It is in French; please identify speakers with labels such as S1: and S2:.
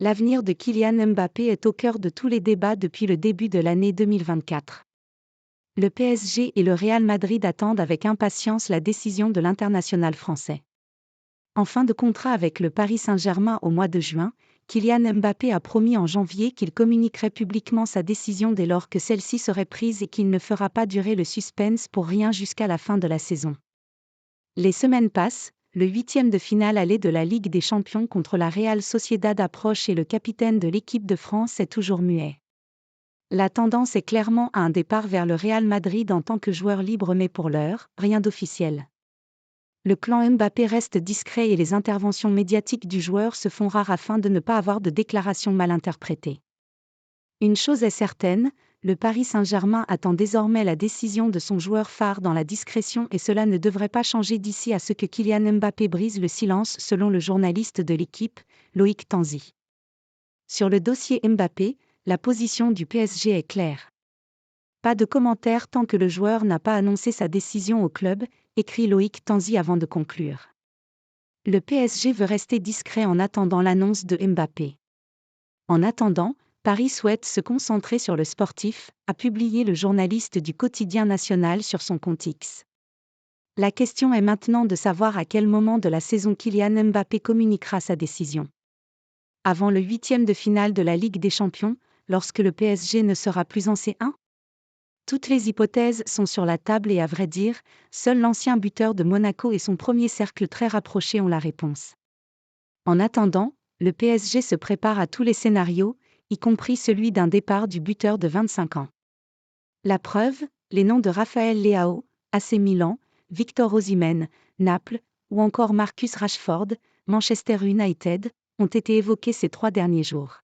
S1: L'avenir de Kylian Mbappé est au cœur de tous les débats depuis le début de l'année 2024. Le PSG et le Real Madrid attendent avec impatience la décision de l'international français. En fin de contrat avec le Paris Saint-Germain au mois de juin, Kylian Mbappé a promis en janvier qu'il communiquerait publiquement sa décision dès lors que celle-ci serait prise et qu'il ne fera pas durer le suspense pour rien jusqu'à la fin de la saison. Les semaines passent, le 8e de finale aller de la Ligue des Champions contre la Real Sociedad approche et le capitaine de l'équipe de France est toujours muet. La tendance est clairement à un départ vers le Real Madrid en tant que joueur libre, mais pour l'heure, rien d'officiel. Le clan Mbappé reste discret et les interventions médiatiques du joueur se font rares afin de ne pas avoir de déclarations mal interprétées. Une chose est certaine, le Paris Saint-Germain attend désormais la décision de son joueur phare dans la discrétion et cela ne devrait pas changer d'ici à ce que Kylian Mbappé brise le silence selon le journaliste de l'équipe, Loïc Tanzi. Sur le dossier Mbappé, la position du PSG est claire. Pas de commentaires tant que le joueur n'a pas annoncé sa décision au club, écrit Loïc Tanzi avant de conclure. Le PSG veut rester discret en attendant l'annonce de Mbappé. En attendant, Paris souhaite se concentrer sur le sportif, a publié le journaliste du quotidien national sur son compte X. La question est maintenant de savoir à quel moment de la saison Kylian Mbappé communiquera sa décision. Avant le 8e de finale de la Ligue des Champions, lorsque le PSG ne sera plus en C1 ? Toutes les hypothèses sont sur la table et à vrai dire, seul l'ancien buteur de Monaco et son premier cercle très rapproché ont la réponse. En attendant, le PSG se prépare à tous les scénarios, y compris celui d'un départ du buteur de 25 ans. La preuve, les noms de Raphaël Leao, AC Milan, Victor Osimhen, Naples, ou encore Marcus Rashford, Manchester United, ont été évoqués ces 3 derniers jours.